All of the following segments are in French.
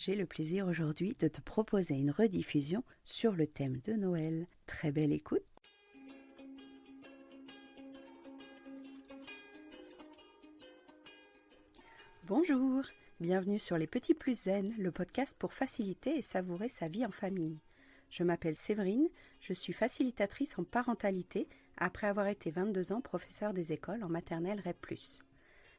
j'ai le plaisir aujourd'hui de te proposer une rediffusion sur le thème de Noël. Très belle écoute. Bonjour, bienvenue sur Les Petits Plus Zen, le podcast pour faciliter et savourer sa vie en famille. Je m'appelle Séverine, je suis facilitatrice en parentalité après avoir été 22 ans professeure des écoles en maternelle REP+.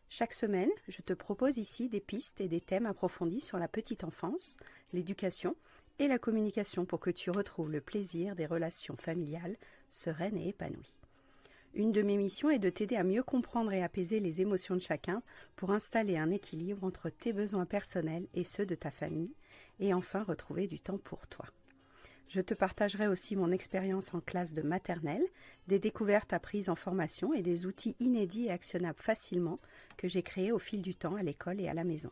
Chaque semaine, je te propose ici des pistes et des thèmes approfondis sur la petite enfance, l'éducation et la communication pour que tu retrouves le plaisir des relations familiales sereines et épanouies. Une de mes missions est de t'aider à mieux comprendre et apaiser les émotions de chacun pour installer un équilibre entre tes besoins personnels et ceux de ta famille et enfin retrouver du temps pour toi. Je te partagerai aussi mon expérience en classe de maternelle, des découvertes apprises en formation et des outils inédits et actionnables facilement que j'ai créés au fil du temps à l'école et à la maison.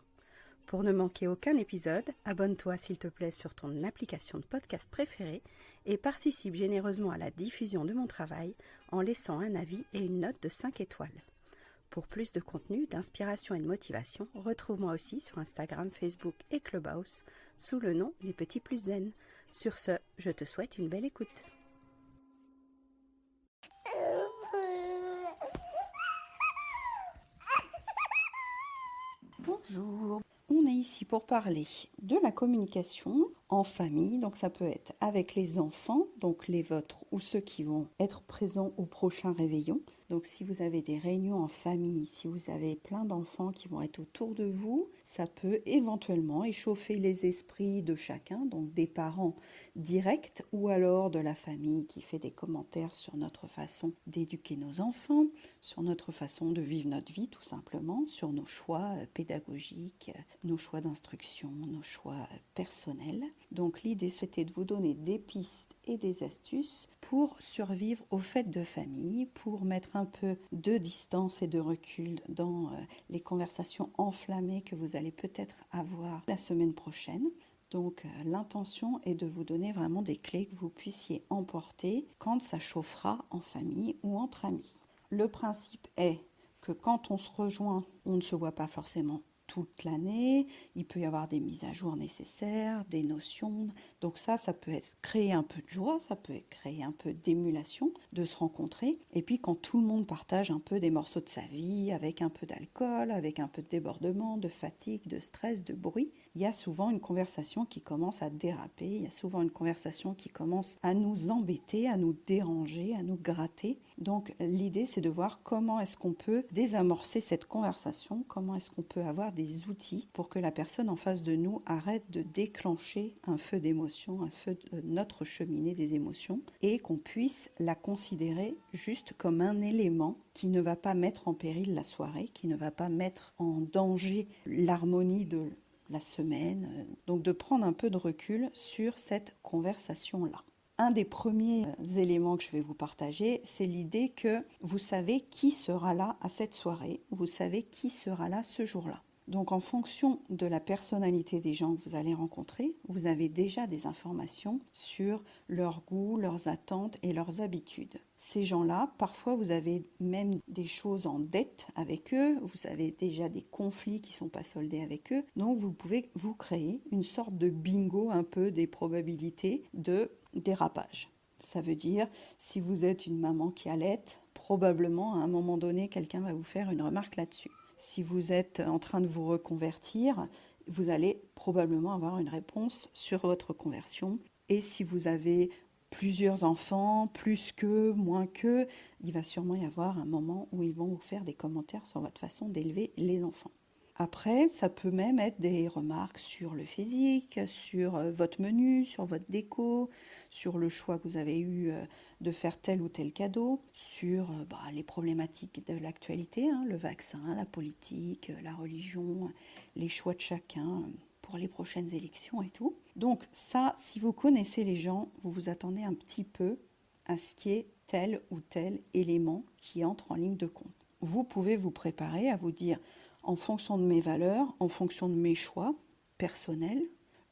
Pour ne manquer aucun épisode, abonne-toi s'il te plaît sur ton application de podcast préférée et participe généreusement à la diffusion de mon travail en laissant un avis et une note de 5 étoiles. Pour plus de contenu, d'inspiration et de motivation, retrouve-moi aussi sur Instagram, Facebook et Clubhouse sous le nom Les Petits Plus Zen. Sur ce, je te souhaite une belle écoute. Bonjour, on est ici pour parler de la communication en famille, donc ça peut être avec les enfants, donc les vôtres ou ceux qui vont être présents au prochain réveillon. Donc si vous avez des réunions en famille, si vous avez plein d'enfants qui vont être autour de vous, ça peut éventuellement échauffer les esprits de chacun, donc des parents directs ou alors de la famille qui fait des commentaires sur notre façon d'éduquer nos enfants, sur notre façon de vivre notre vie tout simplement, sur nos choix pédagogiques, nos choix d'instruction, nos choix personnels. Donc l'idée c'était de vous donner des pistes et des astuces pour survivre aux fêtes de famille, pour mettre un peu de distance et de recul dans les conversations enflammées que vous allez peut-être avoir la semaine prochaine. Donc l'intention est de vous donner vraiment des clés que vous puissiez emporter quand ça chauffera en famille ou entre amis. Le principe est que quand on se rejoint, on ne se voit pas forcément toute l'année, il peut y avoir des mises à jour nécessaires, des notions. Donc ça peut créer un peu de joie, ça peut créer un peu d'émulation de se rencontrer. Et puis quand tout le monde partage un peu des morceaux de sa vie, avec un peu d'alcool, avec un peu de débordement, de fatigue, de stress, de bruit, il y a souvent une conversation qui commence à déraper, il y a souvent une conversation qui commence à nous embêter, à nous déranger, à nous gratter. Donc l'idée c'est de voir comment est-ce qu'on peut désamorcer cette conversation, comment est-ce qu'on peut avoir des outils pour que la personne en face de nous arrête de déclencher un feu d'émotion, un feu de notre cheminée des émotions et qu'on puisse la considérer juste comme un élément qui ne va pas mettre en péril la soirée, qui ne va pas mettre en danger l'harmonie de la semaine. Donc de prendre un peu de recul sur cette conversation-là. Un des premiers éléments que je vais vous partager, c'est l'idée que vous savez qui sera là à cette soirée, vous savez qui sera là ce jour-là. Donc en fonction de la personnalité des gens que vous allez rencontrer, vous avez déjà des informations sur leurs goûts, leurs attentes et leurs habitudes. Ces gens-là, parfois vous avez même des choses en dette avec eux, vous avez déjà des conflits qui ne sont pas soldés avec eux, donc vous pouvez vous créer une sorte de bingo un peu des probabilités de dérapage. Ça veut dire, si vous êtes une maman qui allaite, probablement à un moment donné, quelqu'un va vous faire une remarque là-dessus. Si vous êtes en train de vous reconvertir, vous allez probablement avoir une réponse sur votre conversion. Et si vous avez plusieurs enfants, plus que, moins que, il va sûrement y avoir un moment où ils vont vous faire des commentaires sur votre façon d'élever les enfants. Après, ça peut même être des remarques sur le physique, sur votre menu, sur votre déco, sur le choix que vous avez eu de faire tel ou tel cadeau, sur les problématiques de l'actualité, le vaccin, la politique, la religion, les choix de chacun pour les prochaines élections et tout. Donc ça, si vous connaissez les gens, vous vous attendez un petit peu à ce qu'il y ait tel ou tel élément qui entre en ligne de compte. Vous pouvez vous préparer à vous dire, en fonction de mes valeurs, en fonction de mes choix personnels,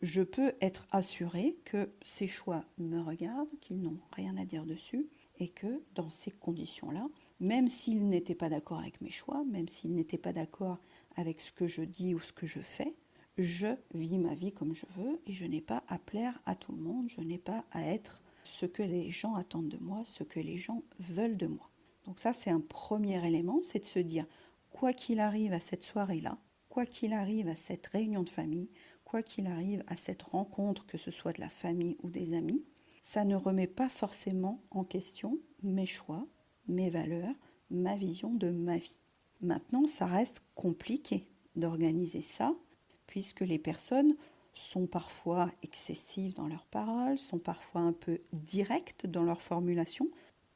je peux être assurée que ces choix me regardent, qu'ils n'ont rien à dire dessus, et que dans ces conditions-là, même s'ils n'étaient pas d'accord avec mes choix, même s'ils n'étaient pas d'accord avec ce que je dis ou ce que je fais, je vis ma vie comme je veux et je n'ai pas à plaire à tout le monde, je n'ai pas à être ce que les gens attendent de moi, ce que les gens veulent de moi. Donc ça, c'est un premier élément, c'est de se dire, quoi qu'il arrive à cette soirée-là, quoi qu'il arrive à cette réunion de famille, quoi qu'il arrive à cette rencontre, que ce soit de la famille ou des amis, ça ne remet pas forcément en question mes choix, mes valeurs, ma vision de ma vie. Maintenant, ça reste compliqué d'organiser ça, puisque les personnes sont parfois excessives dans leurs paroles, sont parfois un peu directes dans leur formulation.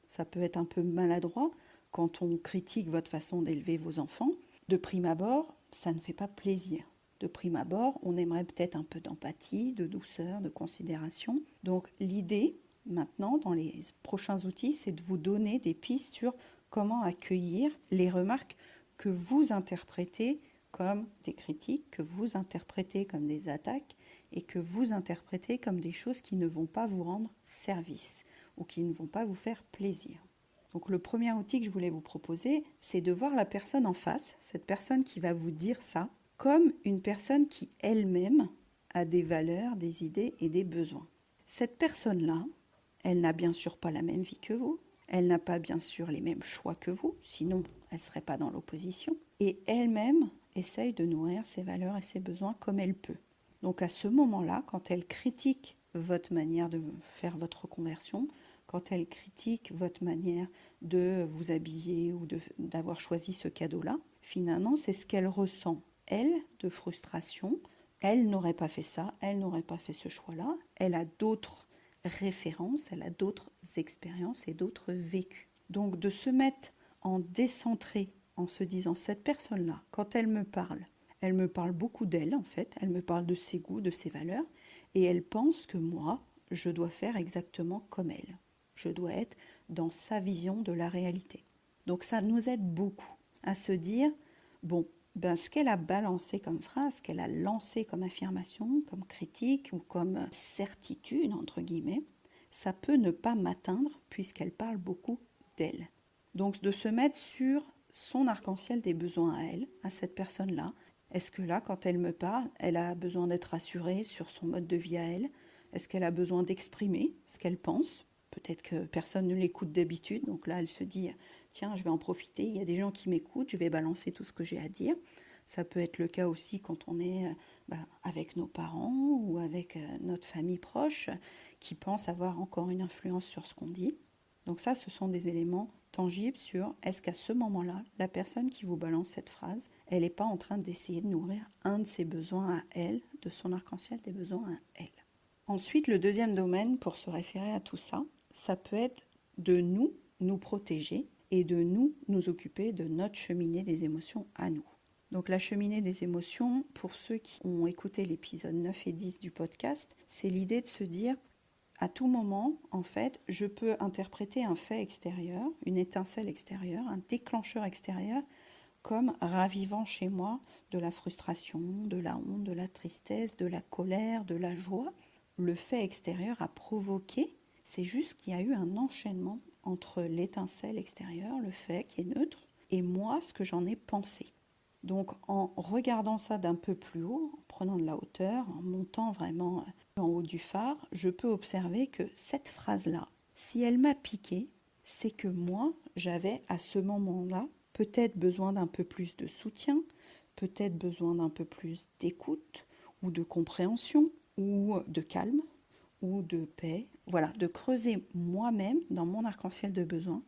Ça peut être un peu maladroit quand on critique votre façon d'élever vos enfants. De prime abord, ça ne fait pas plaisir. De prime abord, on aimerait peut-être un peu d'empathie, de douceur, de considération. Donc l'idée, maintenant, dans les prochains outils, c'est de vous donner des pistes sur comment accueillir les remarques que vous interprétez comme des critiques, que vous interprétez comme des attaques et que vous interprétez comme des choses qui ne vont pas vous rendre service ou qui ne vont pas vous faire plaisir. Donc le premier outil que je voulais vous proposer, c'est de voir la personne en face, cette personne qui va vous dire ça, comme une personne qui elle-même a des valeurs, des idées et des besoins. Cette personne-là, elle n'a bien sûr pas la même vie que vous, elle n'a pas bien sûr les mêmes choix que vous, sinon elle ne serait pas dans l'opposition, et elle-même essaye de nourrir ses valeurs et ses besoins comme elle peut. Donc à ce moment-là, quand elle critique votre manière de faire votre conversion, quand elle critique votre manière de vous habiller ou d'avoir choisi ce cadeau-là, finalement, c'est ce qu'elle ressent, elle, de frustration. Elle n'aurait pas fait ça, elle n'aurait pas fait ce choix-là. Elle a d'autres références, elle a d'autres expériences et d'autres vécus. Donc de se mettre en décentré en se disant, cette personne-là, quand elle me parle beaucoup d'elle en fait, elle me parle de ses goûts, de ses valeurs, et elle pense que moi, je dois faire exactement comme elle. Je dois être dans sa vision de la réalité. Donc ça nous aide beaucoup à se dire, bon, ben ce qu'elle a balancé comme phrase, ce qu'elle a lancé comme affirmation, comme critique ou comme certitude, entre guillemets, ça peut ne pas m'atteindre puisqu'elle parle beaucoup d'elle. Donc de se mettre sur son arc-en-ciel des besoins à elle, à cette personne-là. Est-ce que là, quand elle me parle, elle a besoin d'être rassurée sur son mode de vie à elle? Est-ce qu'elle a besoin d'exprimer ce qu'elle pense? Peut-être que personne ne l'écoute d'habitude, donc là elle se dit, tiens, je vais en profiter, il y a des gens qui m'écoutent, je vais balancer tout ce que j'ai à dire. Ça peut être le cas aussi quand on est avec nos parents ou avec notre famille proche qui pense avoir encore une influence sur ce qu'on dit. Donc ça, ce sont des éléments tangibles sur est-ce qu'à ce moment-là, la personne qui vous balance cette phrase, elle n'est pas en train d'essayer de nourrir un de ses besoins à elle, de son arc-en-ciel des besoins à elle. Ensuite, le deuxième domaine pour se référer à tout ça, ça peut être de nous protéger et de nous occuper de notre cheminée des émotions à nous. Donc la cheminée des émotions, pour ceux qui ont écouté l'épisode 9 et 10 du podcast, c'est l'idée de se dire, à tout moment, en fait, je peux interpréter un fait extérieur, une étincelle extérieure, un déclencheur extérieur, comme ravivant chez moi de la frustration, de la honte, de la tristesse, de la colère, de la joie. Le fait extérieur a provoqué, c'est juste qu'il y a eu un enchaînement entre l'étincelle extérieure, le fait qui est neutre, et moi, ce que j'en ai pensé. Donc en regardant ça d'un peu plus haut, en prenant de la hauteur, en montant vraiment en haut du phare, je peux observer que cette phrase-là, si elle m'a piqué, c'est que moi, j'avais à ce moment-là peut-être besoin d'un peu plus de soutien, peut-être besoin d'un peu plus d'écoute ou de compréhension ou de calme ou de paix. Voilà, de creuser moi-même dans mon arc-en-ciel de besoins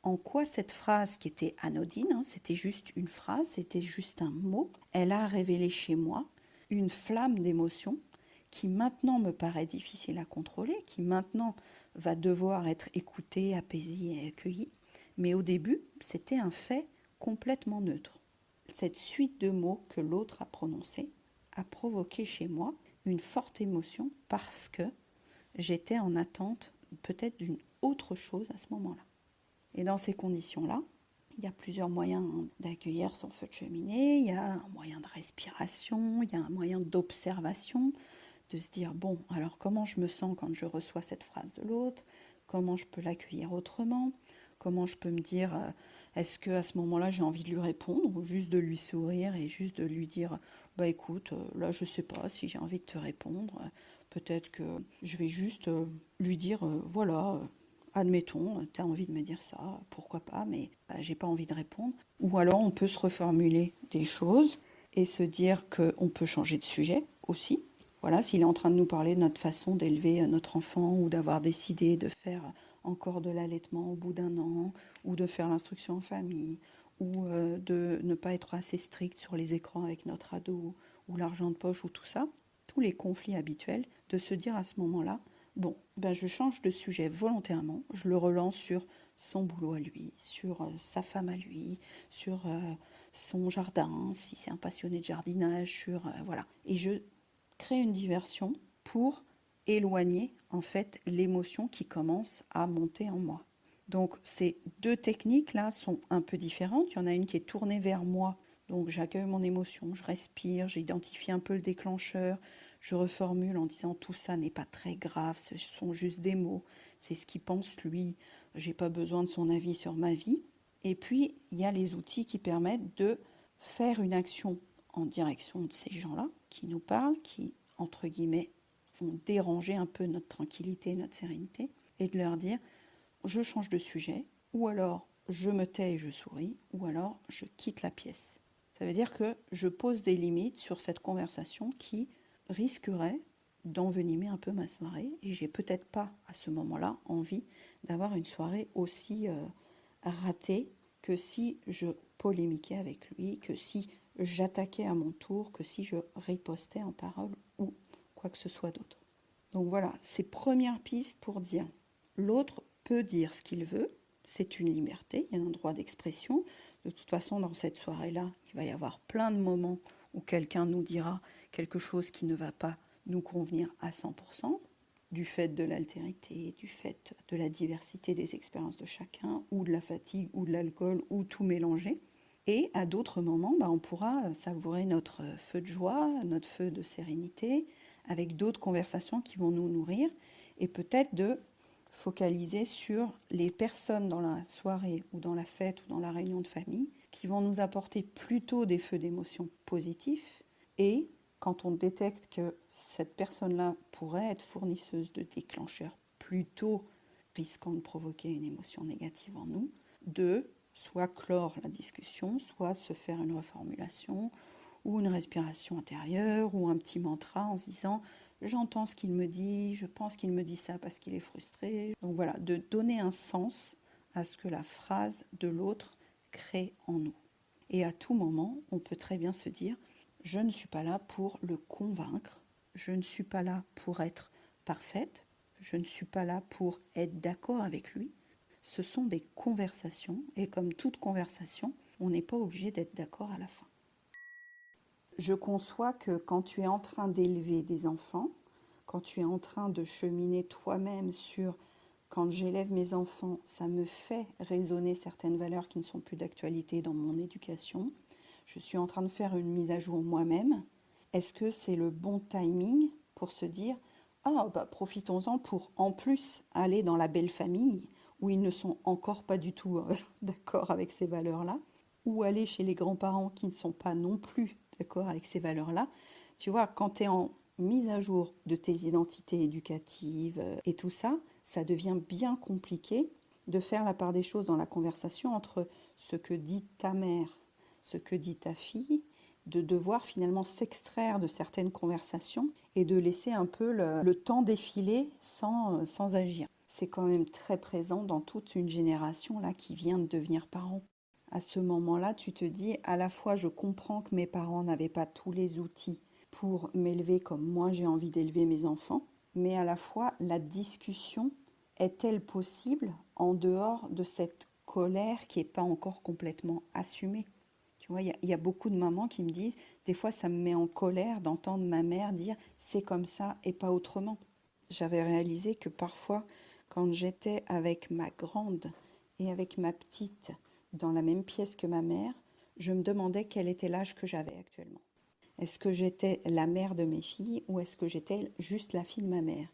en quoi cette phrase qui était anodine, c'était juste une phrase, c'était juste un mot, elle a révélé chez moi une flamme d'émotion qui maintenant me paraît difficile à contrôler, qui maintenant va devoir être écoutée, apaisée et accueillie. Mais au début, c'était un fait complètement neutre. Cette suite de mots que l'autre a prononcés a provoqué chez moi une forte émotion parce que j'étais en attente peut-être d'une autre chose à ce moment-là. Et dans ces conditions-là, il y a plusieurs moyens d'accueillir son feu de cheminée. Il y a un moyen de respiration, il y a un moyen d'observation, de se dire, bon, alors comment je me sens quand je reçois cette phrase de l'autre? Comment je peux l'accueillir autrement? Comment je peux me dire, est-ce que à ce moment-là j'ai envie de lui répondre ou juste de lui sourire et juste de lui dire, bah écoute, là je sais pas si j'ai envie de te répondre. Peut-être que je vais juste lui dire, voilà, admettons, tu as envie de me dire ça, pourquoi pas, mais bah, j'ai pas envie de répondre. Ou alors on peut se reformuler des choses et se dire qu'on peut changer de sujet aussi. Voilà, s'il est en train de nous parler de notre façon d'élever notre enfant ou d'avoir décidé de faire encore de l'allaitement au bout d'un an ou de faire l'instruction en famille ou de ne pas être assez strict sur les écrans avec notre ado ou l'argent de poche ou tout ça, tous les conflits habituels, de se dire à ce moment-là, bon, ben je change de sujet volontairement, je le relance sur son boulot à lui, sur sa femme à lui, sur son jardin, si c'est un passionné de jardinage, sur voilà. Et je crée une diversion pour éloigner en fait l'émotion qui commence à monter en moi. Donc ces deux techniques là sont un peu différentes. Il y en a une qui est tournée vers moi, donc j'accueille mon émotion, je respire, j'identifie un peu le déclencheur, je reformule en disant tout ça n'est pas très grave, ce sont juste des mots, c'est ce qu'il pense lui, j'ai pas besoin de son avis sur ma vie. Et puis il y a les outils qui permettent de faire une action en direction de ces gens-là qui nous parlent, qui entre guillemets vont déranger un peu notre tranquillité, notre sérénité, et de leur dire je change de sujet, ou alors je me tais et je souris, ou alors je quitte la pièce. Ça veut dire que je pose des limites sur cette conversation qui risquerait d'envenimer un peu ma soirée, et j'ai peut-être pas à ce moment-là envie d'avoir une soirée aussi ratée que si je polémiquais avec lui, que si j'attaquais à mon tour, que si je ripostais en parole ou quoi que ce soit d'autre. Donc voilà, ces premières pistes pour dire l'autre peut dire ce qu'il veut, c'est une liberté, il y a un droit d'expression. De toute façon, dans cette soirée-là, il va y avoir plein de moments où quelqu'un nous dira quelque chose qui ne va pas nous convenir à 100%, du fait de l'altérité, du fait de la diversité des expériences de chacun, ou de la fatigue, ou de l'alcool, ou tout mélanger. Et à d'autres moments, on pourra savourer notre feu de joie, notre feu de sérénité, avec d'autres conversations qui vont nous nourrir, et peut-être de focaliser sur les personnes dans la soirée ou dans la fête ou dans la réunion de famille qui vont nous apporter plutôt des feux d'émotions positifs. Et quand on détecte que cette personne-là pourrait être fournisseuse de déclencheurs plutôt risquant de provoquer une émotion négative en nous, de soit clore la discussion, soit se faire une reformulation ou une respiration intérieure ou un petit mantra en se disant j'entends ce qu'il me dit, je pense qu'il me dit ça parce qu'il est frustré. Donc voilà, de donner un sens à ce que la phrase de l'autre crée en nous. Et à tout moment, on peut très bien se dire je ne suis pas là pour le convaincre, je ne suis pas là pour être parfaite, je ne suis pas là pour être d'accord avec lui. Ce sont des conversations et comme toute conversation, on n'est pas obligé d'être d'accord à la fin. Je conçois que quand tu es en train d'élever des enfants, quand tu es en train de cheminer toi-même sur quand j'élève mes enfants, ça me fait résonner certaines valeurs qui ne sont plus d'actualité dans mon éducation. Je suis en train de faire une mise à jour moi-même. Est-ce que c'est le bon timing pour se dire ah profitons-en pour en plus aller dans la belle famille où ils ne sont encore pas du tout d'accord avec ces valeurs-là, ou aller chez les grands-parents qui ne sont pas non plus d'accord avec ces valeurs-là. Tu vois, quand tu es en mise à jour de tes identités éducatives et tout ça, ça devient bien compliqué de faire la part des choses dans la conversation entre ce que dit ta mère, ce que dit ta fille, de devoir finalement s'extraire de certaines conversations et de laisser un peu le temps défiler sans agir. C'est quand même très présent dans toute une génération là qui vient de devenir parents. À ce moment-là, tu te dis à la fois je comprends que mes parents n'avaient pas tous les outils pour m'élever comme moi j'ai envie d'élever mes enfants, mais à la fois la discussion est-elle possible en dehors de cette colère qui n'est pas encore complètement assumée? Tu vois, il y a beaucoup de mamans qui me disent, des fois ça me met en colère d'entendre ma mère dire c'est comme ça et pas autrement. J'avais réalisé que parfois, quand j'étais avec ma grande et avec ma petite dans la même pièce que ma mère, je me demandais quel était l'âge que j'avais actuellement. Est-ce que j'étais la mère de mes filles ou est-ce que j'étais juste la fille de ma mère?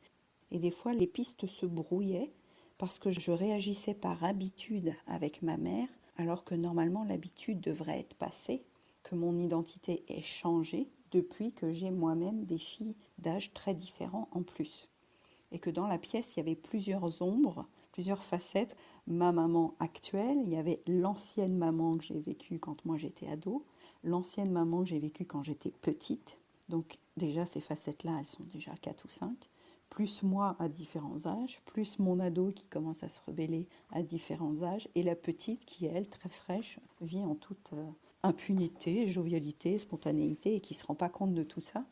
Et des fois, les pistes se brouillaient parce que je réagissais par habitude avec ma mère, alors que normalement l'habitude devrait être passée, que mon identité ait changé depuis que j'ai moi-même des filles d'âge très différents en plus. Et que dans la pièce, il y avait plusieurs ombres, plusieurs facettes. Ma maman actuelle, il y avait l'ancienne maman que j'ai vécue quand moi j'étais ado, l'ancienne maman que j'ai vécue quand j'étais petite. Donc déjà, ces facettes-là, elles sont déjà 4 ou 5, plus moi à différents âges, plus mon ado qui commence à se rebeller à différents âges, et la petite qui, elle, très fraîche, vit en toute impunité, jovialité, spontanéité, et qui ne se rend pas compte de tout ça.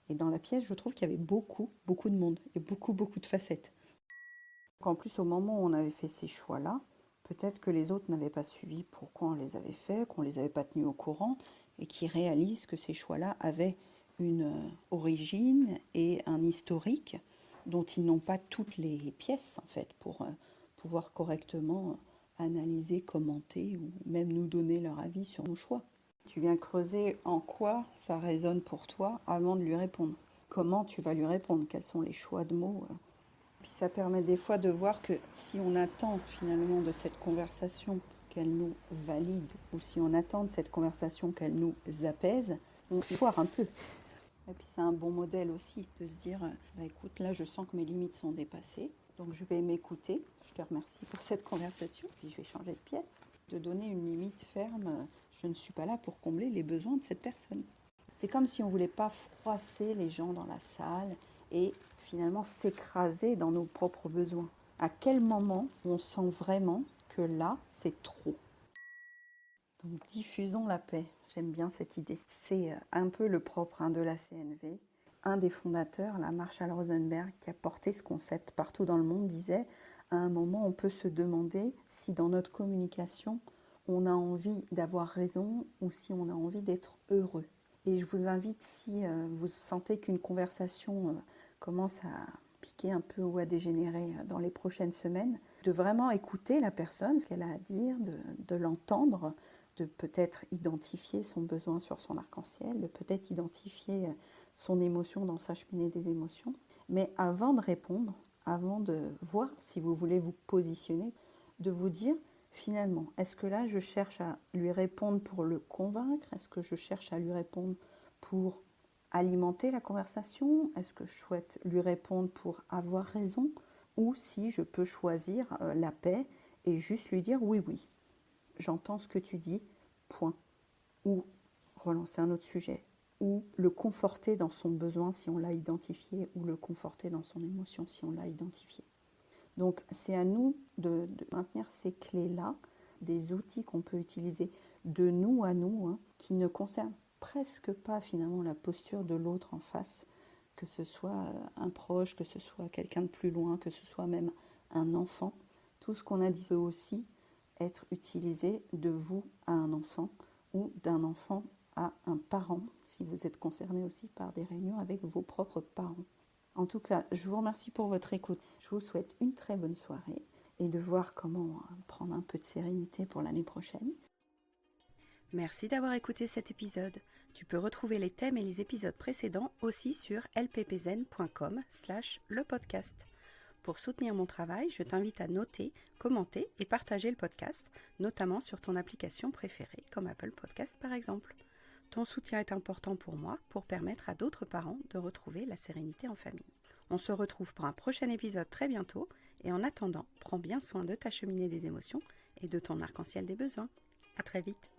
Et dans la pièce, je trouve qu'il y avait beaucoup de monde et beaucoup de facettes. Donc en plus, au moment où on avait fait ces choix-là, peut-être que les autres n'avaient pas suivi pourquoi on les avait faits, qu'on ne les avait pas tenus au courant, et qui réalisent que ces choix-là avaient une origine et un historique dont ils n'ont pas toutes les pièces, en fait, pour pouvoir correctement analyser, commenter ou même nous donner leur avis sur nos choix. Tu viens creuser en quoi ça résonne pour toi avant de lui répondre. Comment tu vas lui répondre? Quels sont les choix de mots? Puis ça permet des fois de voir que si on attend finalement de cette conversation qu'elle nous valide, ou si on attend de cette conversation qu'elle nous apaise, on foire un peu. Et puis c'est un bon modèle aussi de se dire, bah écoute, là je sens que mes limites sont dépassées, donc je vais m'écouter, je te remercie pour cette conversation, puis je vais changer de pièce, de donner une limite ferme, je ne suis pas là pour combler les besoins de cette personne. C'est comme si on ne voulait pas froisser les gens dans la salle et finalement s'écraser dans nos propres besoins. À quel moment on sent vraiment que là, c'est trop? Donc diffusons la paix, j'aime bien cette idée. C'est un peu le propre de la CNV. Un des fondateurs, la Marshall Rosenberg, qui a porté ce concept partout dans le monde, disait à un moment on peut se demander si dans notre communication on a envie d'avoir raison ou si on a envie d'être heureux. Et je vous invite, si vous sentez qu'une conversation commence à piquer un peu ou à dégénérer dans les prochaines semaines, de vraiment écouter la personne, ce qu'elle a à dire, de l'entendre, de peut-être identifier son besoin sur son arc-en-ciel, de peut-être identifier son émotion dans sa cheminée des émotions. Mais avant de répondre, avant de voir si vous voulez vous positionner, de vous dire finalement, est-ce que là je cherche à lui répondre pour le convaincre? Est-ce que je cherche à lui répondre pour alimenter la conversation? Est-ce que je souhaite lui répondre pour avoir raison? Ou si je peux choisir la paix et juste lui dire oui, oui, j'entends ce que tu dis, point. Ou relancer un autre sujet. Ou le conforter dans son besoin si on l'a identifié, ou le conforter dans son émotion si on l'a identifié. Donc c'est à nous de maintenir ces clés-là, des outils qu'on peut utiliser de nous à nous, qui ne concernent presque pas finalement la posture de l'autre en face, que ce soit un proche, que ce soit quelqu'un de plus loin, que ce soit même un enfant. Tout ce qu'on a dit peut aussi être utilisé de vous à un enfant ou d'un enfant à un parent, si vous êtes concerné aussi par des réunions avec vos propres parents. En tout cas, je vous remercie pour votre écoute. Je vous souhaite une très bonne soirée et de voir comment prendre un peu de sérénité pour l'année prochaine. Merci d'avoir écouté cet épisode. Tu peux retrouver les thèmes et les épisodes précédents aussi sur lppzen.com/lepodcast. Pour soutenir mon travail, je t'invite à noter, commenter et partager le podcast, notamment sur ton application préférée, comme Apple Podcast par exemple. Ton soutien est important pour moi pour permettre à d'autres parents de retrouver la sérénité en famille. On se retrouve pour un prochain épisode très bientôt et en attendant, prends bien soin de ta cheminée des émotions et de ton arc-en-ciel des besoins. À très vite.